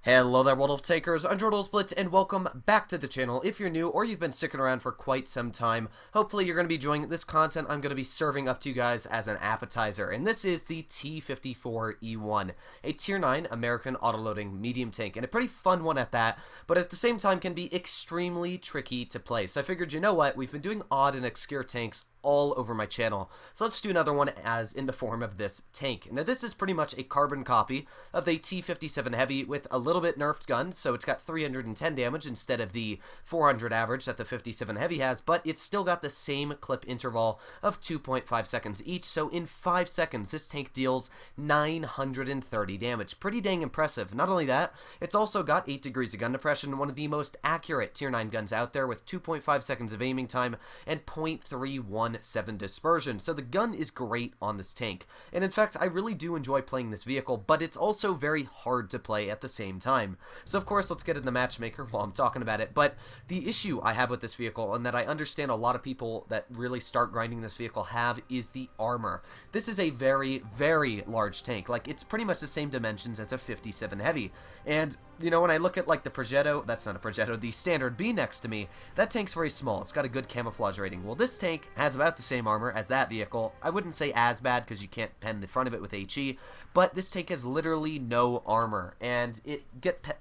Hello there, World of Tankers, I'm World of Blitz, and welcome back to the channel. If you're new or you've been sticking around for quite some time, hopefully you're going to be enjoying this content I'm going to be serving up to you guys as an appetizer. And this is the T54E1, a Tier 9 American autoloading medium tank, and a pretty fun one at that, but at the same time can be extremely tricky to play. So I figured, you know what, we've been doing odd and obscure tanks all over my channel, so let's do another one as in the form of this tank. Now this is pretty much a carbon copy of the T57 Heavy with a little bit nerfed gun, so it's got 310 damage instead of the 400 average that the 57 Heavy has, but it's still got the same clip interval of 2.5 seconds each, so in 5 seconds this tank deals 930 damage. Pretty dang impressive. Not only that, it's also got 8 degrees of gun depression, one of the most accurate Tier 9 guns out there with 2.5 seconds of aiming time and 0.317 dispersion, so the gun is great on this tank. And in fact, I really do enjoy playing this vehicle, but it's also very hard to play at the same time. So of course, let's get in the matchmaker while I'm talking about it. But the issue I have with this vehicle, and that I understand a lot of people that really start grinding this vehicle have, is the armor. This is a very, very large tank. Like, it's pretty much the same dimensions as a 57 Heavy. And you know, when I look at like the Progetto, that's not a Progetto, the Standard B next to me, that tank's very small. It's got a good camouflage rating. Well, this tank has about the same armor as that vehicle. I wouldn't say as bad because you can't pen the front of it with HE, but this tank has literally no armor, and it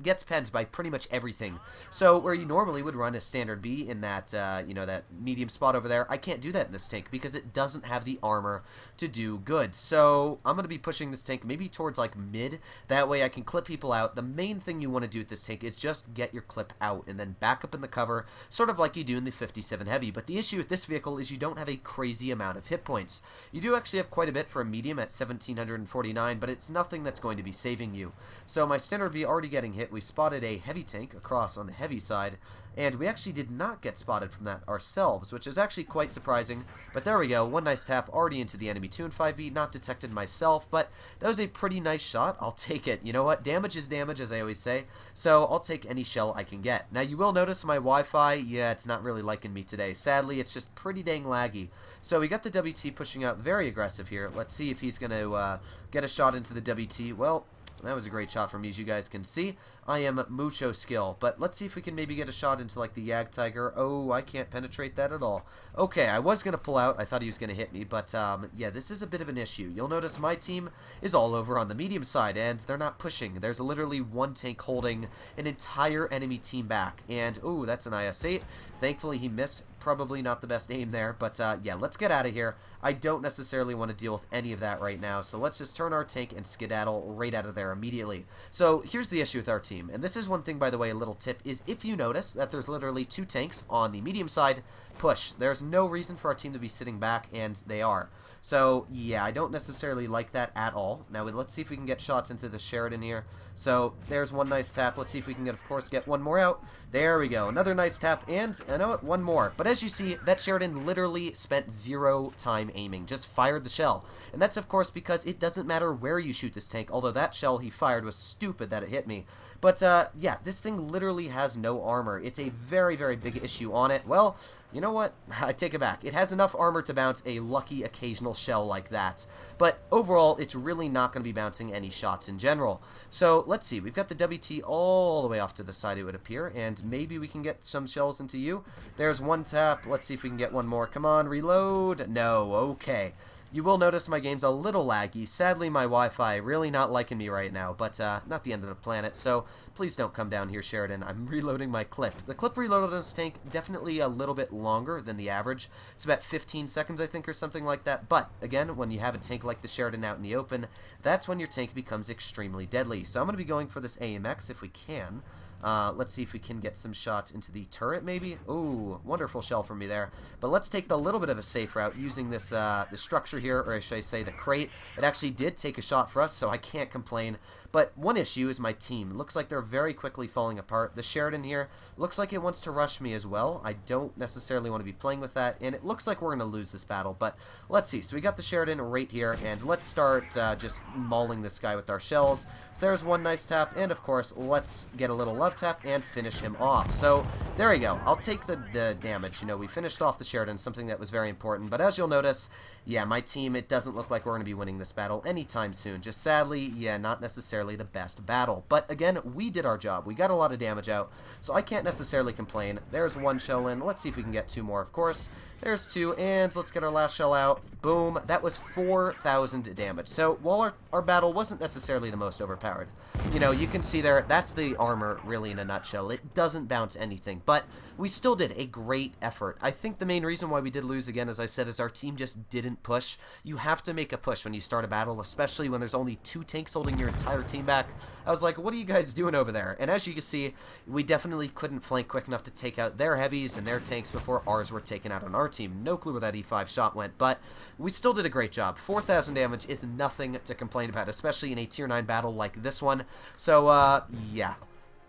gets penned by pretty much everything. So where you normally would run a Standard B in that, you know, that medium spot over there, I can't do that in this tank because it doesn't have the armor to do good. So I'm going to be pushing this tank maybe towards like mid. That way I can clip people out. The main thing you want to do with this tank is just get your clip out and then back up in the cover, sort of like you do in the 57 Heavy. But the issue with this vehicle is you don't have a crazy amount of hit points. You do actually have quite a bit for a medium at 1749, but it's nothing that's going to be saving you. So my Standard B already getting hit. We spotted a heavy tank across on the heavy side, and we actually did not get spotted from that ourselves, which is actually quite surprising. But there we go, one nice tap already into the enemy 2 and 5B, not detected myself, but that was a pretty nice shot. I'll take it. You know what? Damage is damage, as I always say, so I'll take any shell I can get. Now you will notice my Wi-Fi, yeah, it's not really liking me today. Sadly, it's just pretty dang laggy. So we got the WT pushing out very aggressive here. Let's see if he's going to get a shot into the WT. Well, that was a great shot from me, as you guys can see. I am mucho skill, but let's see if we can maybe get a shot into like the Yag Tiger. Oh, I can't penetrate that at all. Okay, I was going to pull out. I thought he was going to hit me, but yeah, this is a bit of an issue. You'll notice my team is all over on the medium side, and they're not pushing. There's literally one tank holding an entire enemy team back, and oh, that's an IS-8. Thankfully, he missed. Probably not the best aim there, but yeah, let's get out of here. I don't necessarily want to deal with any of that right now, so let's just turn our tank and skedaddle right out of there immediately. So here's the issue with our team, and this is one thing, by the way, a little tip, is if you notice that there's literally 2 tanks on the medium side, push. There's no reason for our team to be sitting back, and they are. So yeah, I don't necessarily like that at all. Now let's see if we can get shots into the Sheridan here. So there's one nice tap. Let's see if we can, of course, get one more out. There we go. Another nice tap, and I know it, one more. But as you see, that Sheridan literally spent 0 time aiming, just fired the shell. And that's, of course, because it doesn't matter where you shoot this tank, although that shell he fired was stupid that it hit me. But yeah, this thing literally has no armor. It's a very, very big issue on it. Well, you know what? I take it back. It has enough armor to bounce a lucky occasional shell like that. But overall, it's really not going to be bouncing any shots in general. So let's see. We've got the WT all the way off to the side, it would appear, and maybe we can get some shells into you. There's one tap. Let's see if we can get one more. Come on, reload. No, okay. You will notice my game's a little laggy. Sadly, my Wi-Fi really not liking me right now, but not the end of the planet, so please don't come down here, Sheridan. I'm reloading my clip. The clip reload on this tank, definitely a little bit longer than the average. It's about 15 seconds, I think, or something like that, but again, when you have a tank like the Sheridan out in the open, that's when your tank becomes extremely deadly. So I'm going to be going for this AMX if we can. Let's see if we can get some shots into the turret, maybe. Ooh, wonderful shell from me there. But let's take the little bit of a safe route using this the structure here, or should I say the crate. It actually did take a shot for us, so I can't complain. But one issue is my team. It looks like they're very quickly falling apart. The Sheridan here looks like it wants to rush me as well. I don't necessarily want to be playing with that, and it looks like we're going to lose this battle. But let's see. So we got the Sheridan right here, and let's start just mauling this guy with our shells. So there's one nice tap, and of course, let's get a little love tap and finish him off. So There we go. I'll take the damage. You know, we finished off the Sheridan, something that was very important. But as you'll notice, yeah, my team, it doesn't look like we're going to be winning this battle anytime soon. Just sadly, yeah, not necessarily the best battle. But again, we did our job. We got a lot of damage out, so I can't necessarily complain. There's one shell in. Let's see if we can get two more, of course. There's two, and let's get our last shell out. Boom. That was 4,000 damage. So while our battle wasn't necessarily the most overpowered, you know, you can see there, that's the armor really in a nutshell. It doesn't bounce anything, but we still did a great effort. I think the main reason why we did lose again, as I said, is our team just didn't push. You have to make a push when you start a battle, especially when there's only 2 tanks holding your entire team back. I was like, what are you guys doing over there? And as you can see, we definitely couldn't flank quick enough to take out their heavies and their tanks before ours were taken out on our team. No clue where that E5 shot went, but we still did a great job. 4,000 damage is nothing to complain about, especially in a tier 9 battle like this one. So, yeah.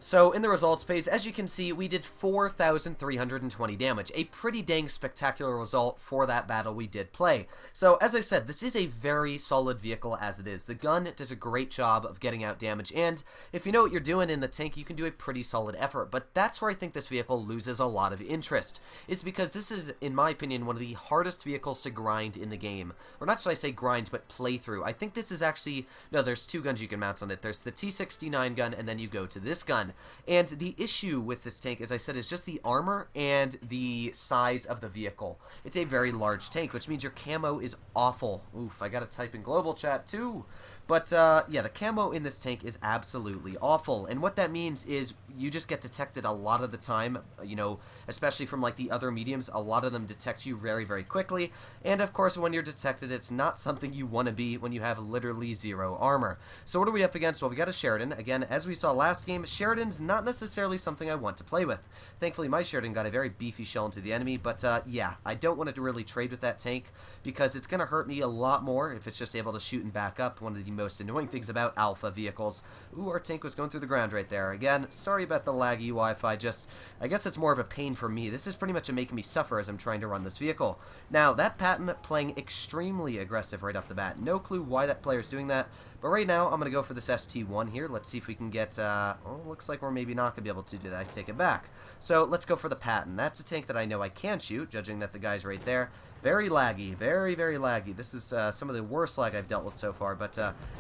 So, in the results page, as you can see, we did 4,320 damage. A pretty dang spectacular result for that battle we did play. So, as I said, this is a very solid vehicle as it is. The gun does a great job of getting out damage, and if you know what you're doing in the tank, you can do a pretty solid effort. But that's where I think this vehicle loses a lot of interest. It's because this is, in my opinion, one of the hardest vehicles to grind in the game. Or not should I say grind, but play through. I think this is actually... No, there's 2 guns you can mount on it. There's the T59 gun, and then you go to this gun. And the issue with this tank, as I said, is just the armor and the size of the vehicle. It's a very large tank, which means your camo is awful. Oof, I gotta type in global chat too. But, yeah, the camo in this tank is absolutely awful. And what that means is you just get detected a lot of the time, you know, especially from, like, the other mediums. A lot of them detect you very, very quickly. And, of course, when you're detected, it's not something you want to be when you have literally 0 armor. So what are we up against? Well, we got a Sheridan. Again, as we saw last game, Sheridan's not necessarily something I want to play with. Thankfully, my Sheridan got a very beefy shell into the enemy. But, yeah, I don't want to really trade with that tank because it's going to hurt me a lot more if it's just able to shoot and back up. One of the most annoying things about alpha vehicles. Ooh, our tank was going through the ground right there. Again, sorry about the laggy Wi-Fi, just, I guess it's more of a pain for me. This is pretty much making me suffer as I'm trying to run this vehicle. Now, that Patton playing extremely aggressive right off the bat. No clue why that player's doing that, but right now, I'm going to go for this ST1 here. Let's see if we can get, well, looks like we're maybe not going to be able to do that. I take it back. So, let's go for the Patton. That's a tank that I know I can shoot, judging that the guy's right there. Very laggy, very, very laggy. This is some of the worst lag I've dealt with so far, but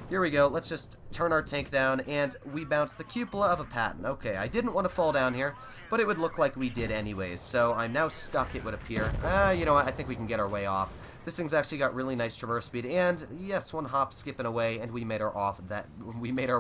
here we go. Let's just turn our tank down, and we bounce the cupola of a Patton. Okay, I didn't want to fall down here, but it would look like we did anyways, so I'm now stuck, it would appear. You know what, I think we can get our way off. This thing's actually got really nice traverse speed, and yes, one hop skipping away, and we made our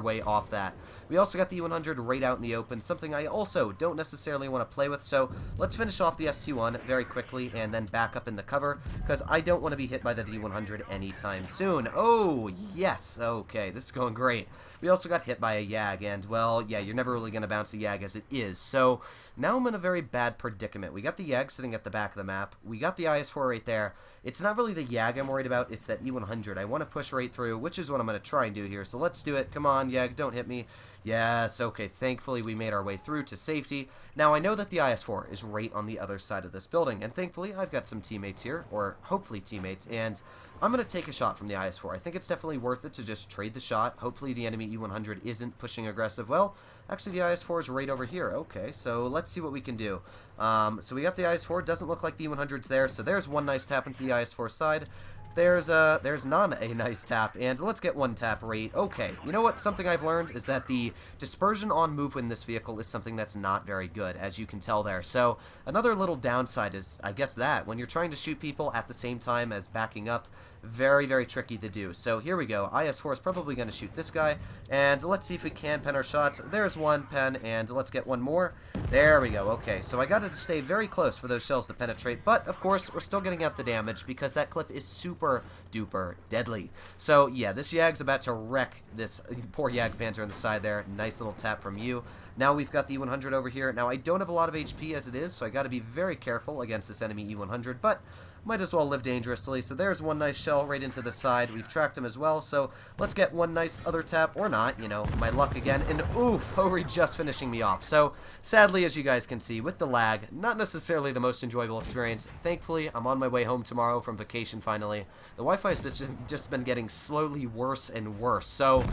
way off that. We also got the E100 right out in the open, something I also don't necessarily want to play with, so let's finish off the ST1 very quickly, and then back up in the cover, because I don't want to be hit by the D100 anytime soon. Oh, yes, okay, this is going great. We also got hit by a Yag, and, well, yeah, you're never really going to bounce a Yag as it is, so now I'm in a very bad predicament. We got the Yag sitting at the back of the map. We got the IS-4 right there. It's not really the Yag I'm worried about, it's that E100. I want to push right through, which is what I'm going to try and do here, so let's do it. Come on, Yag, don't hit me. Yes, okay, thankfully we made our way through to safety. Now, I know that the IS-4 is right on the other side of this building, and thankfully I've got some teammates here, or hopefully teammates, and I'm going to take a shot from the IS-4. I think it's definitely worth it to just trade the shot. Hopefully the enemy E100 isn't pushing aggressive. Well, actually the IS-4 is right over here. Okay, so let's see what we can do. So we got the IS-4. Doesn't look like the E100's there, so there's one nice tap into the IS-4 side. There's not a nice tap, and let's get one tap rate. Okay, you know what? Something I've learned is that the dispersion on move in this vehicle is something that's not very good, as you can tell there. So another little downside is, I guess, that when you're trying to shoot people at the same time as backing up, very, very tricky to do. So here we go. IS-4 is probably going to shoot this guy, and let's see if we can pen our shots. There's one pen, and let's get one more. There we go. Okay, so I got to stay very close for those shells to penetrate, but of course we're still getting out the damage because that clip is super duper deadly. So yeah, this Yag's about to wreck this poor Yag Panther on the side there. Nice little tap from you. Now we've got the E100 over here. Now I don't have a lot of HP as it is, so I got to be very careful against this enemy E100, but might as well live dangerously. So there's one nice shell right into the side. We've tracked him as well, so let's get one nice other tap, or not, you know, my luck again, and oof, Hori just finishing me off. So sadly, as you guys can see, with the lag, not necessarily the most enjoyable experience. Thankfully, I'm on my way home tomorrow from vacation finally. The Wi-Fi has just been getting slowly worse and worse, so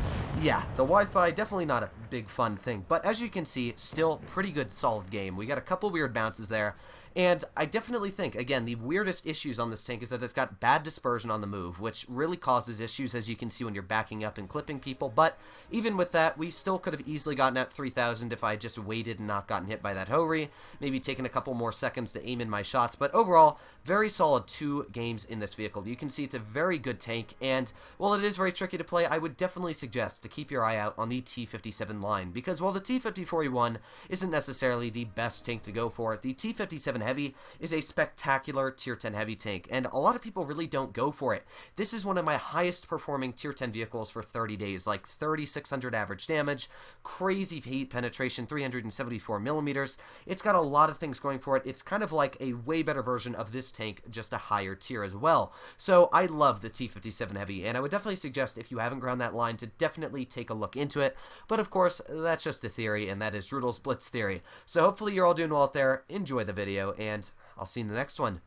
yeah, the Wi-Fi definitely not a big fun thing. But as you can see, still pretty good solid game. We got a couple weird bounces there. And I definitely think, again, the weirdest issues on this tank is that it's got bad dispersion on the move, which really causes issues, as you can see when you're backing up and clipping people. But even with that, we still could have easily gotten at 3,000 if I had just waited and not gotten hit by that Ho-Ri. Maybe taken a couple more seconds to aim in my shots. But overall, very solid 2 games in this vehicle. You can see it's a very good tank, and while it is very tricky to play, I would definitely suggest to keep your eye out on the T57 line, because while the T54E1 isn't necessarily the best tank to go for, the T57 Heavy is a spectacular Tier 10 Heavy tank, and a lot of people really don't go for it. This is one of my highest performing Tier 10 vehicles for 30 days, like 3,600 average damage, crazy heat penetration, 374 millimeters. It's got a lot of things going for it. It's kind of like a way better version of this tank, just a higher tier as well. So I love the T57 Heavy, and I would definitely suggest, if you haven't ground that line, to definitely take a look into it. But of course, that's just a theory, and that is Droodle's Blitz theory. So hopefully you're all doing well out there. Enjoy the video, and I'll see you in the next one.